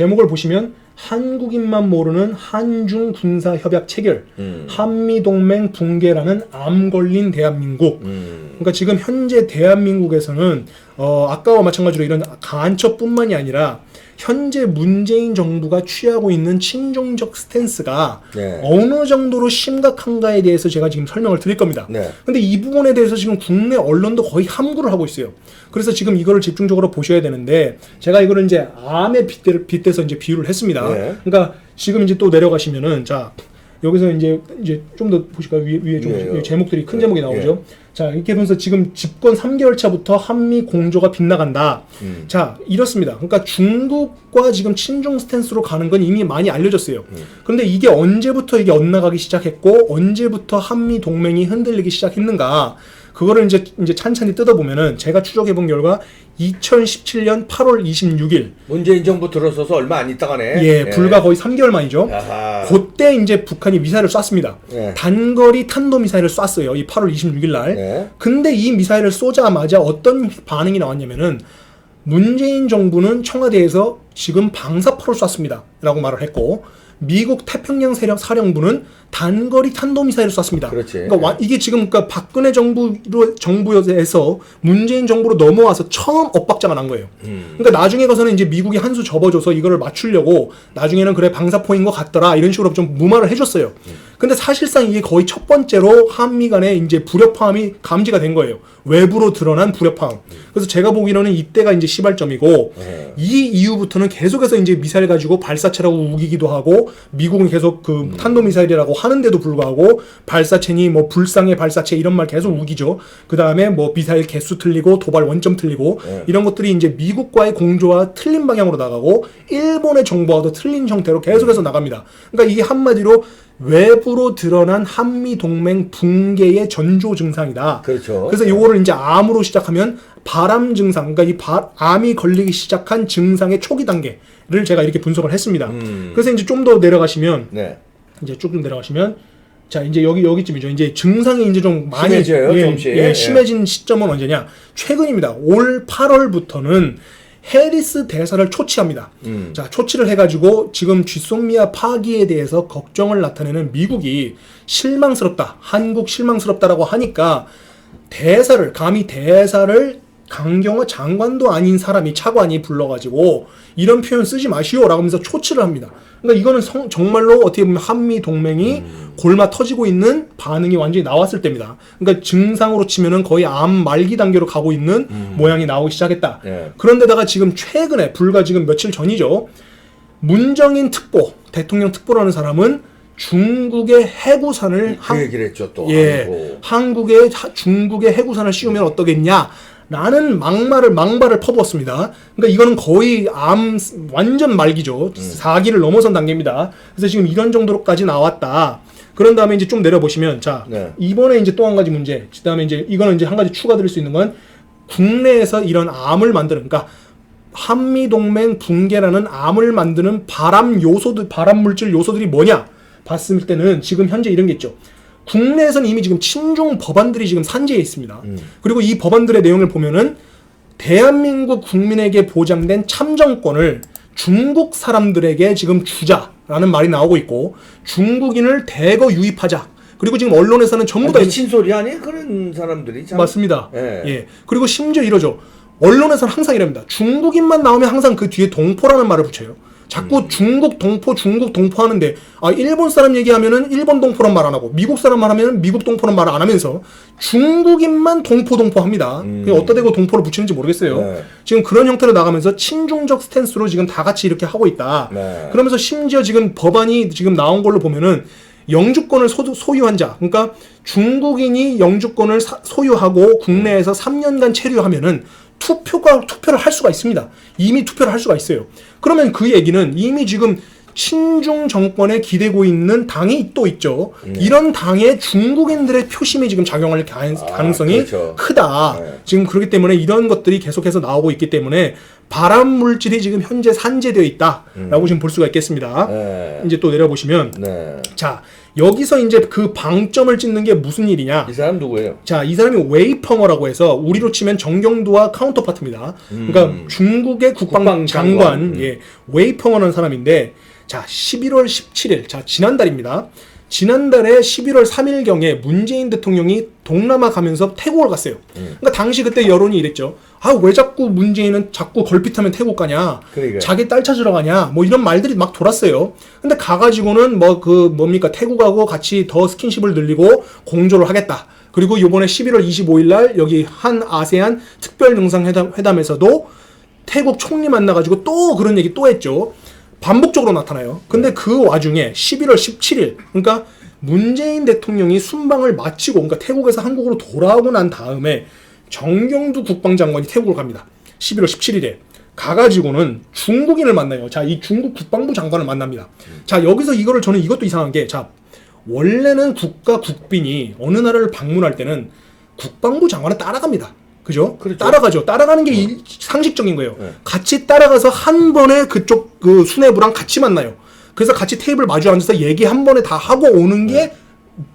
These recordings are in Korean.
제목을 보시면 한국인만 모르는 한중 군사 협약 체결, 한미 동맹 붕괴라는 암 걸린 대한민국. 그러니까 지금 현재 대한민국에서는 아까와 마찬가지로 이런 간첩뿐만이 아니라 현재 문재인 정부가 취하고 있는 친중적 스탠스가 네. 어느 정도로 심각한가에 대해서 제가 지금 설명을 드릴 겁니다. 네. 근데 이 부분에 대해서 지금 국내 언론도 거의 함구를 하고 있어요. 그래서 지금 이거를 집중적으로 보셔야 되는데, 제가 이거를 이제 암에 빗대서 이제 비유를 했습니다. 네. 그러니까 지금 이제 또 내려가시면은, 자, 여기서 이제 좀 더 보실까요? 위에 좀 제목들이 큰 제목이 나오죠. 자, 이렇게 보면서 지금 집권 3개월 차부터 한미 공조가 빗나간다. 자, 이렇습니다. 그러니까 중국과 지금 친중 스탠스로 가는 건 이미 많이 알려졌어요. 그런데 이게 언제부터 이게 엇나가기 시작했고, 언제부터 한미 동맹이 흔들리기 시작했는가? 그거를 이제 찬찬히 뜯어보면은, 제가 추적해본 결과 2017년 8월 26일. 문재인 정부 들어서서 얼마 안 있다가네. 예, 불과 거의 3개월 만이죠. 야하. 그때 이제 북한이 미사일을 쐈습니다. 예. 단거리 탄도미사일을 쐈어요. 이 8월 26일 날. 예. 근데 이 미사일을 쏘자마자 어떤 반응이 나왔냐면은, 문재인 정부는 청와대에서 지금 방사포를 쐈습니다. 라고 말을 했고, 미국 태평양 세력 사령부는 단거리 탄도미사일을 쐈습니다. 그렇지. 그러니까 이게 지금 그러니까 박근혜 정부에서 문재인 정부로 넘어와서 처음 엇박자가 난 거예요. 그러니까 나중에 가서는 이제 미국이 한 수 접어줘서 이거를 맞추려고 나중에는 그래 방사포인 것 같더라 이런 식으로 좀 무마를 해줬어요. 근데 사실상 이게 거의 첫 번째로 한미 간의 이제 불협화음이 감지가 된 거예요. 외부로 드러난 불협화음. 그래서 제가 보기로는 이때가 이제 시발점이고, 이 이후부터는 계속해서 이제 미사일 가지고 발사체라고 우기기도 하고, 미국은 계속 그 탄도미사일이라고 하는데도 불구하고 발사체니 뭐 불상의 발사체 이런 말 계속 우기죠. 그 다음에 뭐 미사일 개수 틀리고 도발 원점 틀리고 이런 것들이 이제 미국과의 공조와 틀린 방향으로 나가고, 일본의 정보와도 틀린 형태로 계속해서 나갑니다. 그러니까 이게 한마디로 외부로 드러난 한미 동맹 붕괴의 전조 증상이다. 그렇죠. 그래서 요거를 이제 암으로 시작하면 바람 증상, 그러니까 이 암이 걸리기 시작한 증상의 초기 단계를 제가 이렇게 분석을 했습니다. 그래서 이제 좀 더 내려가시면, 네. 이제 조금 내려가시면, 자, 이제 여기쯤이죠. 이제 증상이 이제 좀 많이 심해져요, 조금씩. 심해진 시점은 언제냐? 최근입니다. 올 8월부터는 해리스 대사를 초치합니다. 자, 초치를 해가지고 지금 쥐소미아 파기에 대해서 걱정을 나타내는 미국이 실망스럽다, 한국 실망스럽다라고 하니까 감히 대사를 강경화 장관도 아닌 사람이 차관이 불러가지고 이런 표현 쓰지 마시오라고 하면서 초치를 합니다. 그러니까 이거는 정말로 어떻게 보면 한미 동맹이 골마 터지고 있는 반응이 완전히 나왔을 때입니다. 그러니까 증상으로 치면은 거의 암 말기 단계로 가고 있는 모양이 나오기 시작했다. 그런데다가 지금 최근에 불과 지금 며칠 전이죠. 문정인 특보, 대통령 특보라는 사람은 중국의 해구산을 그 얘기를 했죠 또. 예, 중국의 해구산을 씌우면 어떠겠냐? 라는 망발을 퍼부었습니다. 그러니까 이거는 거의 완전 말기죠. 사기를 넘어선 단계입니다. 그래서 지금 이런 정도로까지 나왔다. 그런 다음에 이제 좀 내려보시면, 자, 이번에 이제 또 한 가지 문제. 그 다음에 이제 이거는 이제 한 가지 추가드릴 수 있는 건 국내에서 이런 암을 만드는, 그러니까 한미동맹 붕괴라는 암을 만드는 발암 물질 요소들이 뭐냐? 봤을 때는 지금 현재 이런 게 있죠. 국내에서는 이미 지금 친중 법안들이 지금 산재해 있습니다. 그리고 이 법안들의 내용을 보면은 대한민국 국민에게 보장된 참정권을 중국 사람들에게 지금 주자라는 말이 나오고 있고, 중국인을 대거 유입하자. 그리고 지금 언론에서는 전부 다 미친 소리 아니? 그런 사람들이 참. 맞습니다. 예. 그리고 심지어 이러죠. 언론에서는 항상 이랍니다. 중국인만 나오면 항상 그 뒤에 동포라는 말을 붙여요. 자꾸 중국 동포 하는데, 일본 사람 얘기하면은 일본 동포란 말 안 하고, 미국 사람 말하면은 미국 동포란 말을 안 하면서 중국인만 동포 합니다. 어디다 대고 동포를 붙이는지 모르겠어요. 지금 그런 형태로 나가면서 친중적 스탠스로 지금 다 같이 이렇게 하고 있다. 그러면서 심지어 지금 법안이 지금 나온 걸로 보면은 영주권을 소유한 자, 그러니까 중국인이 영주권을 소유하고 국내에서 3년간 체류하면은 투표를 할 수가 있습니다. 이미 투표를 할 수가 있어요. 그러면 그 얘기는 이미 지금 친중 정권에 기대고 있는 당이 또 있죠. 이런 당에 중국인들의 표심이 지금 작용할 가능성이 그렇죠. 크다. 지금 그렇기 때문에 이런 것들이 계속해서 나오고 있기 때문에 발암 물질이 지금 현재 산재되어 있다라고 지금 볼 수가 있겠습니다. 이제 또 내려보시면, 자, 여기서 이제 그 방점을 찍는 게 무슨 일이냐? 이 사람 누구예요? 자, 이 사람이 웨이펑어라고 해서 우리로 치면 정경두와 카운터파트입니다. 그러니까 중국의 국방장관, 예, 웨이펑어라는 사람인데, 자, 11월 17일, 자, 지난달입니다. 지난달에 11월 3일경에 문재인 대통령이 동남아 가면서 태국을 갔어요. 그러니까 당시 그때 여론이 이랬죠. 아, 왜 자꾸 문재인은 자꾸 걸핏하면 태국 가냐? 그러니까요. 자기 딸 찾으러 가냐? 뭐 이런 말들이 막 돌았어요. 근데 가가지고는 뭡니까? 태국하고 같이 더 스킨십을 늘리고 공조를 하겠다. 그리고 요번에 11월 25일 날 여기 한 아세안 특별 정상회담에서도 태국 총리 만나가지고 또 그런 얘기 또 했죠. 반복적으로 나타나요. 근데 그 와중에 11월 17일, 그러니까 문재인 대통령이 순방을 마치고, 그러니까 태국에서 한국으로 돌아오고 난 다음에 정경두 국방장관이 태국을 갑니다. 11월 17일에. 가가지고는 중국인을 만나요. 자, 이 중국 국방부 장관을 만납니다. 자, 여기서 저는 이것도 이상한 게, 자, 원래는 국빈이 어느 나라를 방문할 때는 국방부 장관을 따라갑니다. 그죠? 그렇죠. 따라가죠. 따라가는 게 상식적인 거예요. 같이 따라가서 한 번에 그쪽 그 수뇌부랑 같이 만나요. 그래서 같이 테이블 마주 앉아서 얘기 한 번에 다 하고 오는 게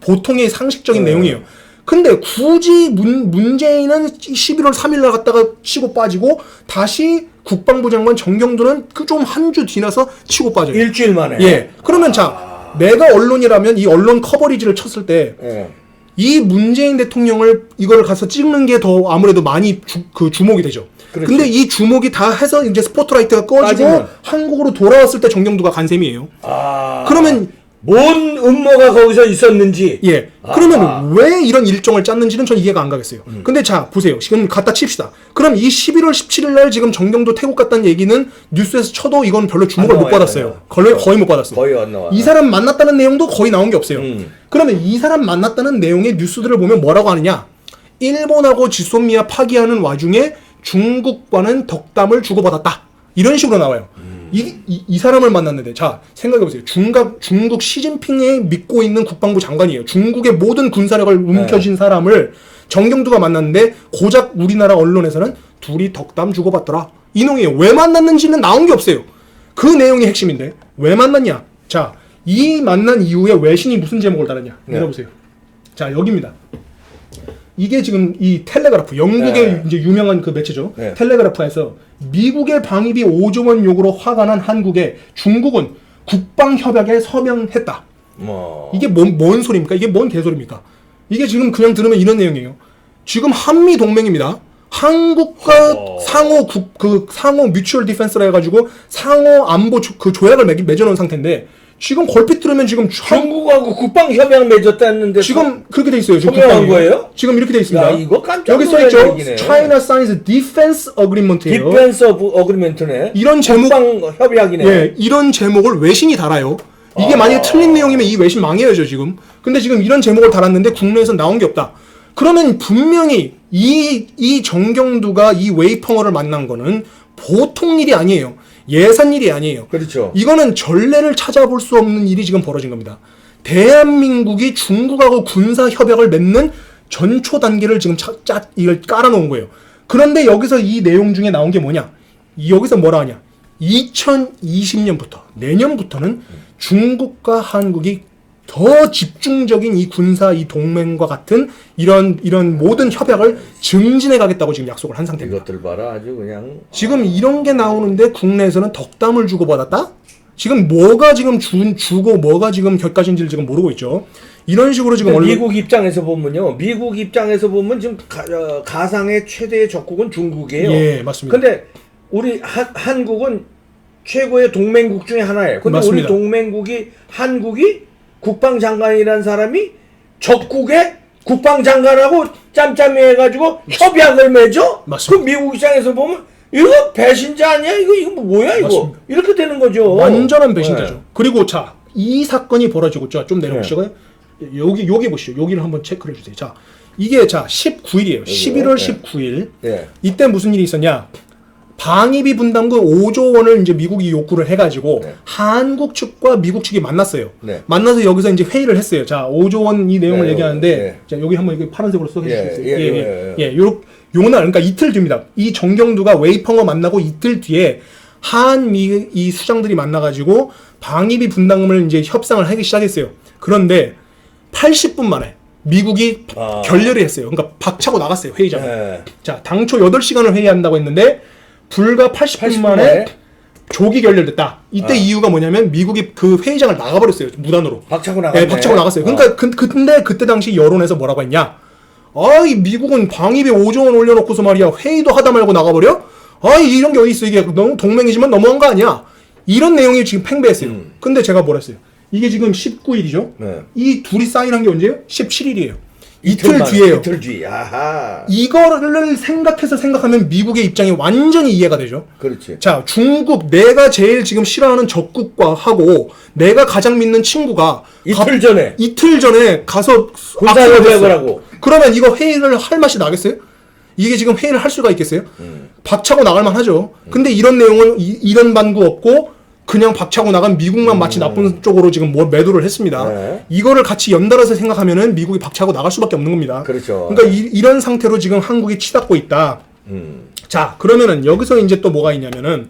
보통의 상식적인 내용이에요. 근데 굳이 문재인은 11월 3일 날 갔다가 치고 빠지고 다시 국방부 장관 정경두는 그 좀 한 주 지나서 치고 빠져요. 일주일 만에. 예. 그러면 자, 내가 언론이라면 이 언론 커버리지를 쳤을 때 이 문재인 대통령을 이걸 가서 찍는 게 더 아무래도 많이 주목이 되죠. 그렇지. 근데 이 주목이 다 해서 이제 스포트라이트가 꺼지고 빠지면. 한국으로 돌아왔을 때 정경두가 간 셈이에요. 그러면 뭔 음모가 거기서 있었는지. 예. 그러면 왜 이런 일정을 짰는지는 전 이해가 안 가겠어요. 근데 자, 보세요. 지금 갖다 칩시다. 그럼 이 11월 17일 날 지금 정경도 태국 갔다는 얘기는 뉴스에서 쳐도 이건 별로 주목을 못 받았어요. 거의 못 받았어요. 거의 안 나와. 이 사람 만났다는 내용도 거의 나온 게 없어요. 그러면 이 사람 만났다는 내용의 뉴스들을 보면 뭐라고 하느냐? 일본하고 지소미아 파기하는 와중에 중국과는 덕담을 주고받았다. 이런 식으로 나와요. 이 사람을 만났는데, 자, 생각해보세요. 중국 시진핑이 믿고 있는 국방부 장관이에요. 중국의 모든 군사력을 움켜쥔 사람을 정경두가 만났는데, 고작 우리나라 언론에서는 둘이 덕담 주고받더라. 이 내용이에요. 왜 만났는지는 나온 게 없어요. 그 내용이 핵심인데, 왜 만났냐? 자, 이 만난 이후에 외신이 무슨 제목을 달았냐? 읽어보세요. 자, 여기입니다. 이게 지금 이 텔레그라프, 영국의 이제 유명한 그 매체죠. 텔레그라프에서 미국의 방위비 5조 원 요구로 화가 난 한국에 중국은 국방협약에 서명했다. 이게 뭔 소리입니까? 이게 뭔 개소리입니까? 이게 지금 그냥 들으면 이런 내용이에요. 지금 한미 동맹입니다. 한국과 상호 뮤추얼 디펜스라 해가지고 상호 안보 조약을 맺어놓은 상태인데, 지금 걸핏 들으면 지금 중국하고 국방 협약 맺었다는데 지금 그렇게 돼 있어요. 서명한 거예요? 지금 이렇게 돼 있습니다. 야, 이거 깜짝 여기 써 놀랄 있죠. 얘기네요. China signs defense agreement예요. 디펜스 어그리먼트네. 이런 제목, 국방 협약이네. 예, 이런 제목을 외신이 달아요. 이게 만약에 틀린 내용이면 이 외신 망해야죠, 지금. 근데 지금 이런 제목을 달았는데 국내에서 나온 게 없다. 그러면 분명히 이 정경두가 이 웨이펑어를 만난 거는 보통 일이 아니에요. 예산 일이 아니에요. 그렇죠. 이거는 전례를 찾아볼 수 없는 일이 지금 벌어진 겁니다. 대한민국이 중국하고 군사 협약을 맺는 전초 단계를 지금 이걸 깔아놓은 거예요. 그런데 여기서 이 내용 중에 나온 게 뭐냐? 여기서 뭐라 하냐? 2020년부터 내년부터는 중국과 한국이 더 집중적인 이 군사 이 동맹과 같은 이런 모든 협약을 증진해 가겠다고 지금 약속을 한 상태입니다. 이것들 봐라, 아주 그냥. 지금 이런 게 나오는데 국내에서는 덕담을 주고받았다? 지금 뭐가 지금 주고 뭐가 지금 격가진지를 지금 모르고 있죠. 이런 식으로 지금 그러니까 미국 입장에서 보면요. 미국 입장에서 보면 지금 가상의 최대의 적국은 중국이에요. 예, 맞습니다. 근데 우리 한국은 최고의 동맹국 중에 하나예요. 근데 맞습니다. 우리 동맹국이 한국이 국방장관이라는 사람이 적국의 국방장관하고 짬짬이 해가지고 협약을 맺어? 맞습니다. 그 미국 입장에서 보면 이거 배신자 아니야? 이거 뭐야 이거? 맞습니다. 이렇게 되는 거죠. 완전한 배신자죠. 그리고 자, 이 사건이 벌어지고 있죠. 좀 내려보시고요. 여기 보시죠. 여기를 한번 체크를 해주세요. 자, 이게 자 19일이에요. 11월 19일. 이때 무슨 일이 있었냐? 방위비 분담금 5조 원을 이제 미국이 요구를 해가지고 한국 측과 미국 측이 만났어요. 만나서 여기서 이제 회의를 했어요. 자, 5조 원 이 내용을 얘기하는데, 자 여기 한번 이거 파란색으로 써주시겠어요? 요날 그러니까 이틀 뒤입니다. 이 정경두가 웨이펑어 만나고 이틀 뒤에 한미 이 수장들이 만나가지고 방위비 분담금을 이제 협상을 하기 시작했어요. 그런데 80분 만에 미국이 결렬을 했어요. 그러니까 박차고 나갔어요, 회의장에. 네. 자, 당초 8시간을 회의한다고 했는데 불과 80분 만에 조기 결렬됐다. 이때 이유가 뭐냐면 미국이 그 회의장을 나가버렸어요, 무단으로. 박차고 나갔네. 네, 박차고 나갔어요. 그러니까 근데 그때 당시 여론에서 뭐라고 했냐? 아이 미국은 방위비 5조 원 올려놓고서 말이야 회의도 하다 말고 나가버려? 아이 이런 게 어디 있어? 이게 너무 동맹이지만 너무한 거 아니야? 이런 내용이 지금 팽배했어요. 근데 제가 뭐라 했어요? 이게 지금 19일이죠? 네. 이 둘이 사인한 게 언제예요? 17일이에요. 이틀 이틀 만에, 뒤에요. 이틀 뒤. 아하. 이거를 생각하면 미국의 입장이 완전히 이해가 되죠. 그렇지. 자, 중국 내가 제일 지금 싫어하는 적국과 하고 내가 가장 믿는 친구가 이틀 전에 가서 군사협약을 하고. 그러면 이거 회의를 할 맛이 나겠어요? 이게 지금 회의를 할 수가 있겠어요? 박차고 나갈 만하죠. 근데 이런 내용을 이런 반구 없고 그냥 박차고 나간 미국만 마치 나쁜 쪽으로 지금 뭘 매도를 했습니다. 네. 이거를 같이 연달아서 생각하면은 미국이 박차고 나갈 수밖에 없는 겁니다. 그렇죠. 그러니까 이런 상태로 지금 한국이 치닫고 있다. 자, 그러면은 여기서 이제 또 뭐가 있냐면은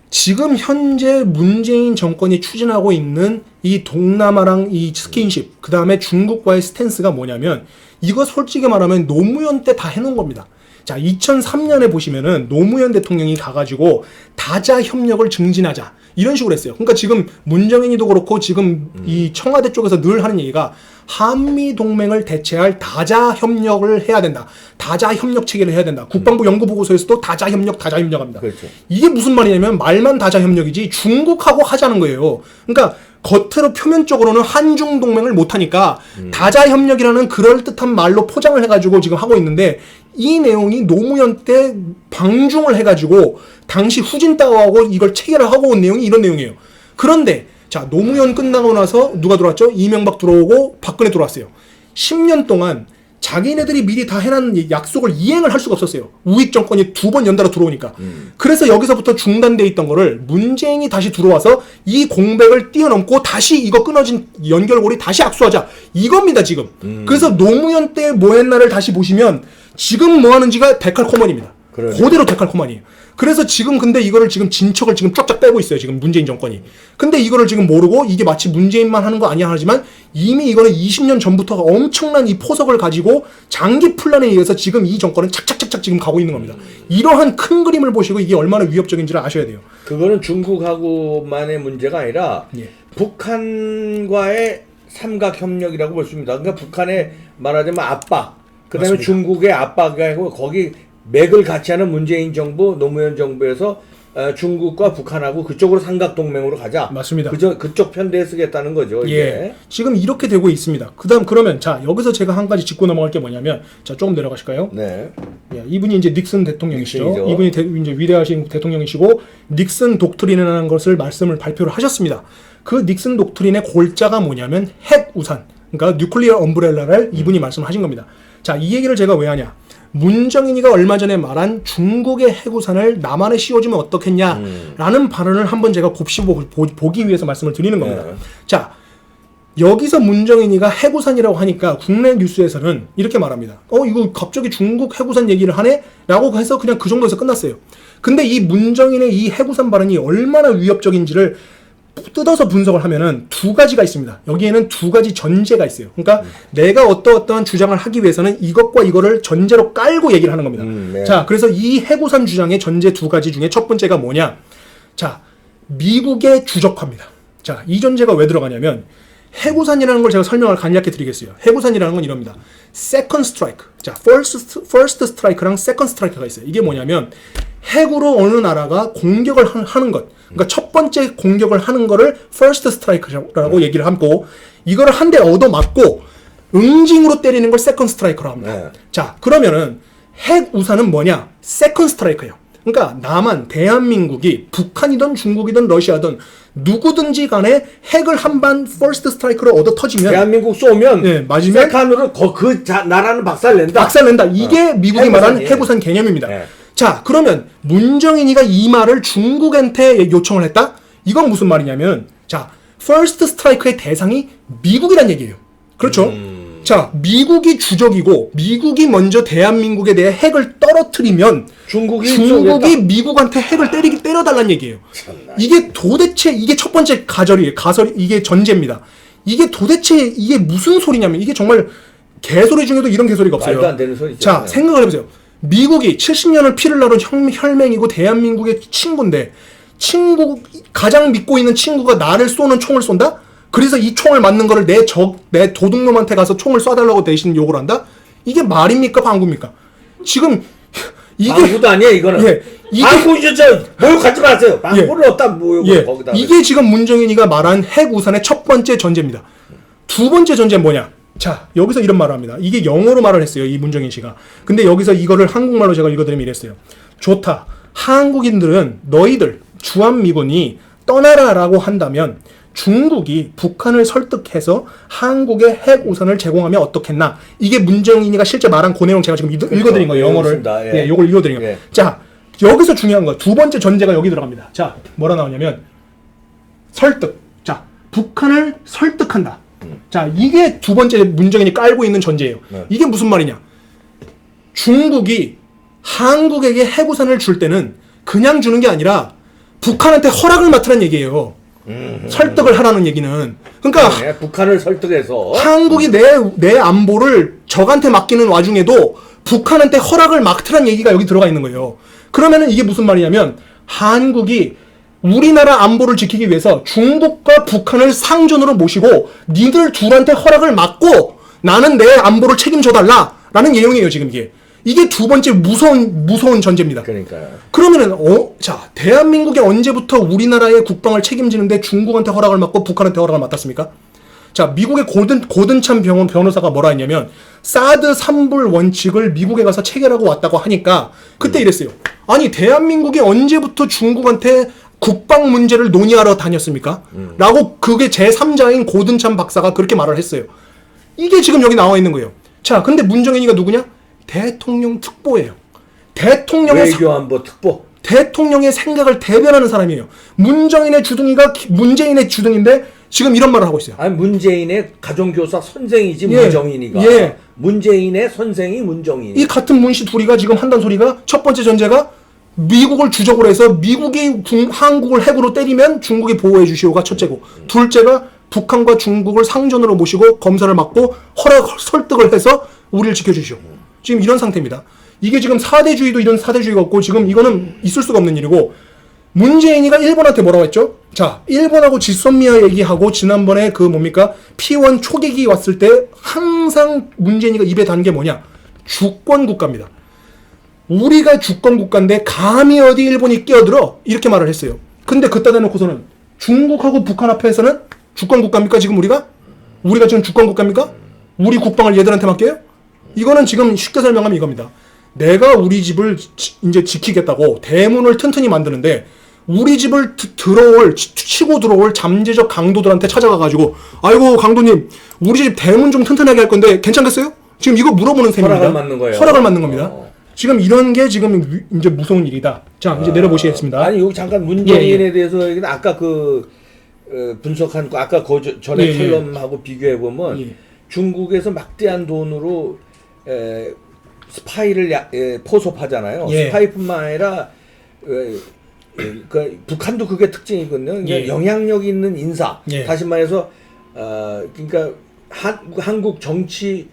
지금 현재 문재인 정권이 추진하고 있는 이 동남아랑 이 스킨십, 그 다음에 중국과의 스탠스가 뭐냐면 이거 솔직히 말하면 노무현 때 다 해놓은 겁니다. 자, 2003년에 보시면은 노무현 대통령이 가가지고 다자 협력을 증진하자 이런 식으로 했어요. 그러니까 지금 문정인이도 그렇고 지금 이 청와대 쪽에서 늘 하는 얘기가 한미 동맹을 대체할 다자 협력을 해야 된다. 다자 협력 체계를 해야 된다. 국방부 연구 보고서에서도 다자 협력합니다. 그렇죠. 이게 무슨 말이냐면 말만 다자 협력이지 중국하고 하자는 거예요. 그러니까 겉으로 표면적으로는 한중 동맹을 못 하니까 다자 협력이라는 그럴듯한 말로 포장을 해가지고 지금 하고 있는데 이 내용이 노무현 때 방중을 해가지고 당시 후진타오하고 이걸 체결을 하고 온 내용이 이런 내용이에요. 그런데 자, 노무현 끝나고 나서 누가 들어왔죠? 이명박 들어오고 박근혜 들어왔어요. 10년 동안 자기네들이 미리 다 해놓은 약속을 이행을 할 수가 없었어요. 우익 정권이 2번 연달아 들어오니까. 그래서 여기서부터 중단돼 있던 거를 문재인이 다시 들어와서 이 공백을 뛰어넘고 다시 이거 끊어진 연결고리 다시 악수하자. 이겁니다, 지금. 그래서 노무현 때 뭐 했나를 다시 보시면 지금 뭐 하는지가 데칼코마니입니다. 그대로 데칼코마니에요. 그래서 지금 근데 이거를 지금 진척을 지금 쫙쫙 빼고 있어요. 지금 문재인 정권이. 근데 이거를 지금 모르고 이게 마치 문재인만 하는 거 아니야 하지만 이미 이거는 20년 전부터 엄청난 이 포석을 가지고 장기 플랜에 의해서 지금 이 정권은 착착착착 지금 가고 있는 겁니다. 이러한 큰 그림을 보시고 이게 얼마나 위협적인지를 아셔야 돼요. 그거는 중국하고만의 문제가 아니라 예. 북한과의 삼각 협력이라고 볼 수 있습니다. 그러니까 북한의 말하자면 압박, 그다음에 맞습니다. 중국의 압박하고 거기 맥을 같이 하는 문재인 정부, 노무현 정부에서 중국과 북한하고 그쪽으로 삼각 동맹으로 가자. 맞습니다. 그쪽 편대에 쓰겠다는 거죠. 이게. 예. 지금 이렇게 되고 있습니다. 그러면 자, 여기서 제가 한 가지 짚고 넘어갈 게 뭐냐면 자, 조금 내려가실까요? 네. 예, 이분이 이제 닉슨 대통령이시죠. 닉슨이죠. 이분이 이제 위대하신 대통령이시고 닉슨 독트린이라는 것을 말씀을 발표를 하셨습니다. 그 닉슨 독트린의 골자가 뭐냐면 핵 우산, 그러니까 뉴클리어 엄브렐라를 이분이 말씀하신 겁니다. 자, 이 얘기를 제가 왜 하냐? 문정인이가 얼마 전에 말한 중국의 핵우산을 남한에 씌워주면 어떻겠냐라는 발언을 한번 제가 곱씹어보기 위해서 말씀을 드리는 겁니다. 네. 자, 여기서 문정인이가 핵우산이라고 하니까 국내 뉴스에서는 이렇게 말합니다. 이거 갑자기 중국 핵우산 얘기를 하네? 라고 해서 그냥 그 정도에서 끝났어요. 근데 이 문정인의 이 핵우산 발언이 얼마나 위협적인지를 뜯어서 분석을 하면은 두 가지가 있습니다. 여기에는 두 가지 전제가 있어요. 그러니까 내가 어떠한 주장을 하기 위해서는 이것과 이거를 전제로 깔고 얘기를 하는 겁니다. 네. 자, 그래서 이 핵우산 주장의 전제 두 가지 중에 첫 번째가 뭐냐? 자, 미국의 주적화입니다. 자, 이 전제가 왜 들어가냐면 핵우산이라는 걸 제가 설명을 간략히 드리겠어요. 핵우산이라는 건 이럽니다. Second strike. 자, first strike랑 second strike가 있어요. 이게 뭐냐면 핵으로 어느 나라가 공격을 하는 것. 그러니까 첫 번째 공격을 하는 거를 first strike라고 얘기를 하고 이거를 한 대 얻어맞고 응징으로 때리는 걸 second strike로 합니다. 네. 자, 그러면은 핵 우산은 뭐냐? second strike예요. 그러니까 남한, 대한민국이 북한이든 중국이든 러시아든 누구든지 간에 핵을 한 방 first strike로 얻어 터지면 대한민국 쏘면 네, 맞으면 세칸으로 나라는 박살낸다. 박살낸다. 이게 미국이 말하는 핵우산이에요. 핵우산 개념입니다. 네. 자, 그러면 문정인이가 이 말을 중국한테 요청을 했다? 이건 무슨 말이냐면 자, first strike의 대상이 미국이란 얘기예요. 그렇죠? 자, 미국이 주적이고 미국이 먼저 대한민국에 대해 핵을 떨어뜨리면 중국이 미국한테 핵을 때려달라는 얘기예요. 이게 도대체 이게 첫 번째 가설이에요. 이게 전제입니다. 이게 도대체 이게 무슨 소리냐면 이게 정말 개소리 중에도 이런 개소리가 없어요. 말도 안 되는 소리죠. 자, 생각을 해보세요. 미국이 70년을 피를 나눈 혈맹이고 대한민국의 친구인데 가장 믿고 있는 친구가 나를 쏘는 총을 쏜다? 그래서 이 총을 맞는 거를 내 도둑놈한테 가서 총을 쏴달라고 대신 욕을 한다? 이게 말입니까? 방구입니까? 지금 이게 방구도 아니야 이거는. 예, 이게 방구 진짜 모욕하지 마세요. 방구를 어디다 모욕을 거기다. 이게 지금 문정인이가 말한 핵 우산의 첫 번째 전제입니다. 두 번째 전제는 뭐냐? 자, 여기서 이런 말을 합니다. 이게 영어로 말을 했어요. 이 문정인 씨가. 근데 여기서 이거를 한국말로 제가 읽어드리면 이랬어요. 좋다. 한국인들은 너희들 주한미군이 떠나라라고 한다면 중국이 북한을 설득해서 한국의 핵 우산을 제공하면 어떻겠나? 이게 문정인이가 실제 말한 그 내용 제가 지금 읽어드린 거예요. 영어를. 예. 요걸 읽어드린 거예요. 예. 자, 여기서 중요한 거 두 번째 전제가 여기 들어갑니다. 자, 뭐라 나오냐면 설득. 자, 북한을 설득한다. 자, 이게 두 번째 문정인이 깔고 있는 전제예요. 네. 이게 무슨 말이냐? 중국이 한국에게 핵우산을 줄 때는 그냥 주는 게 아니라 북한한테 허락을 맡으라는 얘기예요. 설득을 하라는 얘기는. 그러니까 네, 북한을 설득해서 한국이 내 안보를 적한테 맡기는 와중에도 북한한테 허락을 맡으라는 얘기가 여기 들어가 있는 거예요. 그러면은 이게 무슨 말이냐면 한국이 우리나라 안보를 지키기 위해서 중국과 북한을 상전으로 모시고 니들 둘한테 허락을 맡고 나는 내 안보를 책임져달라 라는 내용이에요. 지금 이게 두 번째 무서운 전제입니다. 그러니까요. 그러면은 자, 대한민국이 언제부터 우리나라의 국방을 책임지는데 중국한테 허락을 맡고 북한한테 허락을 맡았습니까? 자, 미국의 고든참 변호사가 뭐라 했냐면 사드 3불 원칙을 미국에 가서 체결하고 왔다고 하니까 그때 이랬어요. 아니, 대한민국이 언제부터 중국한테 국방 문제를 논의하러 다녔습니까? 라고 그게 제3자인 고든참 박사가 그렇게 말을 했어요. 이게 지금 여기 나와 있는 거예요. 자, 근데 문정인이가 누구냐? 대통령 특보예요. 외교안보 특보. 대통령의 생각을 대변하는 사람이에요. 문정인의 주둥이가 문재인의 주둥인데 지금 이런 말을 하고 있어요. 아니 문재인의 가정교사 선생이지 예. 문정인이가. 예. 문재인의 선생이 문정인이. 이 같은 문씨 둘이가 지금 한단 소리가 첫 번째 전제가 미국을 주적으로 해서 미국이 한국을 핵으로 때리면 중국이 보호해 주시오가 첫째고 둘째가 북한과 중국을 상전으로 모시고 검사를 맡고 설득을 해서 우리를 지켜주시오. 지금 이런 상태입니다. 이게 지금 사대주의도 이런 사대주의가 없고 지금 이거는 있을 수가 없는 일이고 문재인이가 일본한테 뭐라고 했죠? 자, 일본하고 지소미아 얘기하고 지난번에 그 뭡니까? P1 초계기 왔을 때 항상 문재인이가 입에 단 게 뭐냐? 주권 국가입니다. 우리가 주권 국가인데 감히 어디 일본이 끼어들어? 이렇게 말을 했어요. 근데 그따 대놓고서는 중국하고 북한 앞에서는 주권 국가입니까? 지금 우리가 지금 주권 국가입니까? 우리 국방을 얘들한테 맡겨요? 이거는 지금 쉽게 설명하면 이겁니다. 내가 우리 집을 이제 지키겠다고 대문을 튼튼히 만드는데 우리 집을 치고 들어올 잠재적 강도들한테 찾아가가지고 아이고 강도님 우리 집 대문 좀 튼튼하게 할 건데 괜찮겠어요? 지금 이거 물어보는 셈입니다. 허락을 맡는 거예요. 허락을 맡는 겁니다. 지금 이런 게 지금 이제 무서운 일이다. 자, 이제 내려보시겠습니다. 아니 여기 잠깐 문재인에 대해서 얘기는 아까 분석한 거 아까 전에 컬럼하고 비교해 보면 중국에서 막대한 돈으로 스파이를 포섭하잖아요. 스파이뿐만 아니라 북한도 그게 특징이거든요. 영향력 있는 인사. 다시 말해서 그러니까 한국 정치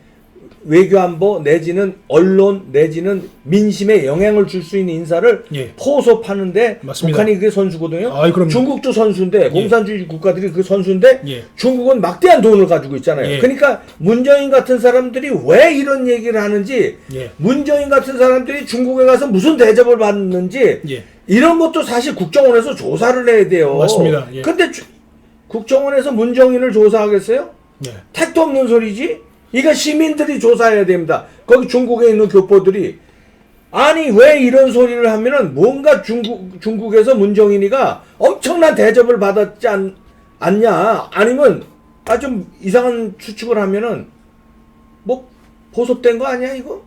외교안보 내지는 언론 내지는 민심에 영향을 줄 수 있는 인사를 포섭하는데 맞습니다. 북한이 그게 선수거든요. 그럼요. 중국도 선수인데 공산주의 국가들이 그 선수인데 중국은 막대한 돈을 가지고 있잖아요. 그러니까 문정인 같은 사람들이 왜 이런 얘기를 하는지 문정인 같은 사람들이 중국에 가서 무슨 대접을 받는지 이런 것도 사실 국정원에서 조사를 해야 돼요. 맞습니다. 근데 국정원에서 문정인을 조사하겠어요? 택도 없는 소리지. 이거 시민들이 조사해야 됩니다. 거기 중국에 있는 교포들이 아니 왜 이런 소리를 하면은 뭔가 중국에서 문정인이가 엄청난 대접을 받았지 않냐 아니면 좀 이상한 추측을 하면은 뭐 보섭된 거 아니야 이거?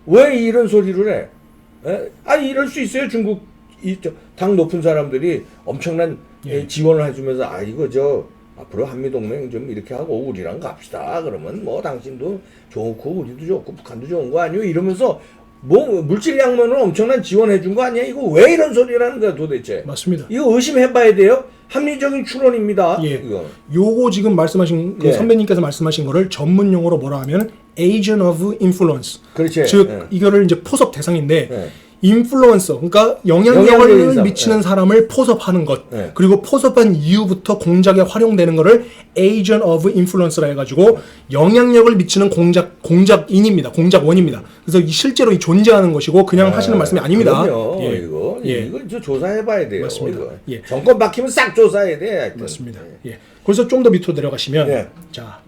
왜 이런 소리를 해? 아니 이럴 수 있어요. 중국 당 높은 사람들이 엄청난 지원을 해주면서 이거 앞으로 한미동맹 좀 이렇게 하고 우리랑 갑시다. 그러면 뭐 당신도 좋고 우리도 좋고 북한도 좋은 거 아니요? 이러면서 뭐 물질 양면은 엄청난 지원해 준 거 아니야? 이거 왜 이런 소리라는 거야 도대체? 맞습니다. 이거 의심해봐야 돼요. 합리적인 추론입니다. 예. 이거. 요거 지금 말씀하신 그 예. 선배님께서 말씀하신 거를 전문 용어로 뭐라 하면 agent of influence. 그렇지. 즉 예. 이거를 이제 포섭 대상인데 예. 인플루언서, 그러니까 영향력인 영향력을 사람. 미치는 사람을 포섭하는 것, 예. 그리고 포섭한 이후부터 공작에 활용되는 거를 agent of influence라 해가지고 영향력을 미치는 공작인입니다. 공작원입니다. 그래서 실제로 이 존재하는 것이고 그냥 하시는 말씀이 아닙니다. 그럼요. 예. 이거 저 조사해봐야 돼요. 맞습니다. 이거. 예. 정권 바뀌면 싹 조사해야 돼. 하여튼. 맞습니다. 예. 그래서 좀 더 밑으로 내려가시면 예. 자,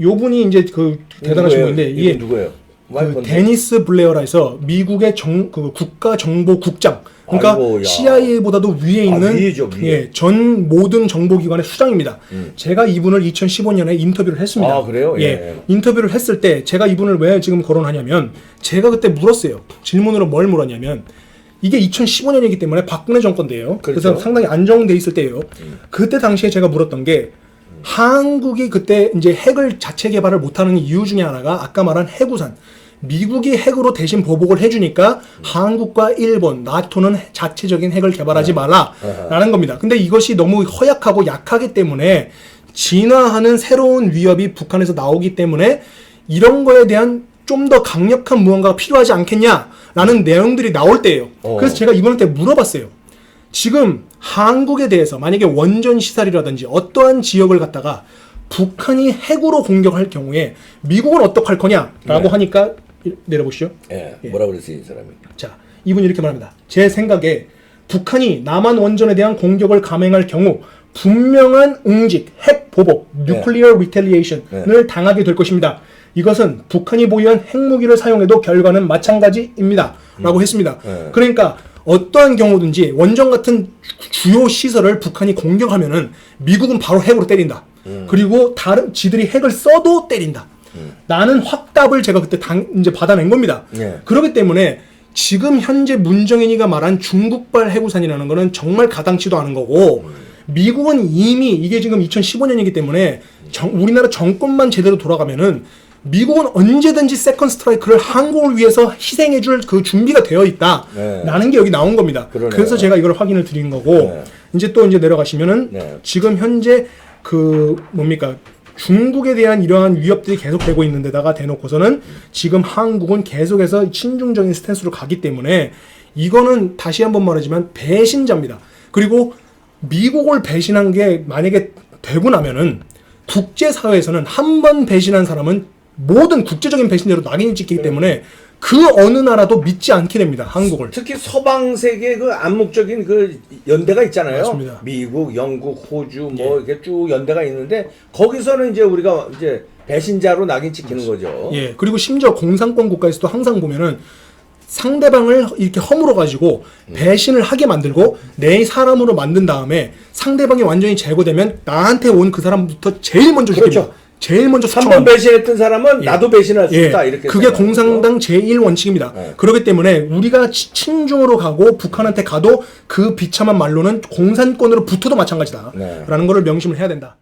요 분이 이제 그 대단하신 누구예요? 분인데 이게 이게 누구예요? 그 데니스 블레어라 해서 미국의 그 국가정보국장, 그러니까 아이고, 야. CIA보다도 위에 있는 위에죠, 위에. 예, 전 모든 정보기관의 수장입니다. 제가 이분을 2015년에 인터뷰를 했습니다. 아, 그래요? 예. 예. 인터뷰를 했을 때 제가 이분을 왜 지금 거론하냐면 제가 그때 물었어요. 질문으로 뭘 물었냐면 이게 2015년이기 때문에 박근혜 정권 때예요. 그렇죠. 그래서 상당히 안정돼 있을 때예요. 그때 당시에 제가 물었던 게 한국이 그때 이제 핵을 자체 개발을 못하는 이유 중에 하나가 아까 말한 해구산. 미국이 핵으로 대신 보복을 해주니까 한국과 일본, 나토는 자체적인 핵을 개발하지 말라라는 겁니다. 근데 이것이 너무 허약하고 약하기 때문에 진화하는 새로운 위협이 북한에서 나오기 때문에 이런 거에 대한 좀 더 강력한 무언가가 필요하지 않겠냐라는 내용들이 나올 때예요. 그래서 제가 이분한테 물어봤어요. 지금 한국에 대해서 만약에 원전 시설이라든지 어떠한 지역을 갖다가 북한이 핵으로 공격할 경우에 미국은 어떡할 거냐라고 하니까 내려보시죠. 예. 뭐라 그랬어요, 이 사람이? 자, 이분이 이렇게 말합니다. 제 생각에 북한이 남한 원전에 대한 공격을 감행할 경우 분명한 응직, 핵 보복, nuclear retaliation을 당하게 될 것입니다. 이것은 북한이 보유한 핵무기를 사용해도 결과는 마찬가지입니다. 라고 했습니다. 그러니까 어떠한 경우든지 원전 같은 주요 시설을 북한이 공격하면은 미국은 바로 핵으로 때린다. 그리고 다른 지들이 핵을 써도 때린다. 나는 확답을 제가 그때 이제 받아낸 겁니다. 그렇기 때문에 지금 현재 문정인이가 말한 중국발 해구산이라는 거는 정말 가당치도 않은 거고 미국은 이미 이게 지금 2015년이기 때문에 우리나라 정권만 제대로 돌아가면은 미국은 언제든지 세컨 스트라이크를 한국을 위해서 희생해줄 그 준비가 되어 있다라는 게 여기 나온 겁니다. 그러네요. 그래서 제가 이걸 확인을 드린 거고 이제 또 이제 내려가시면은 지금 현재 그 뭡니까 중국에 대한 이러한 위협들이 계속되고 있는 데다가 대놓고서는 지금 한국은 계속해서 친중적인 스탠스로 가기 때문에 이거는 다시 한번 말하지만 배신자입니다. 그리고 미국을 배신한 게 만약에 되고 나면은 국제사회에서는 한 번 배신한 사람은 모든 국제적인 배신자로 낙인이 찍히기 때문에 그 어느 나라도 믿지 않게 됩니다. 한국을. 특히 서방 세계 그 암묵적인 그 연대가 있잖아요. 맞습니다. 미국, 영국, 호주 뭐 이렇게 쭉 연대가 있는데 거기서는 이제 우리가 이제 배신자로 낙인 찍히는 거죠. 예. 그리고 심지어 공산권 국가에서도 항상 보면은 상대방을 이렇게 허물어 가지고 배신을 하게 만들고 내 사람으로 만든 다음에 상대방이 완전히 제거되면 나한테 온 그 사람부터 제일 먼저 죽입니다. 그렇죠. 제일 먼저 한 번 수청합니다. 배신했던 사람은 나도 배신할 수 있다 이렇게 그게 생각하는 공산당 제1원칙입니다. 그렇기 때문에 우리가 친중으로 가고 북한한테 가도 그 비참한 말로는 공산권으로 붙어도 마찬가지다. 라는 거를 명심을 해야 된다.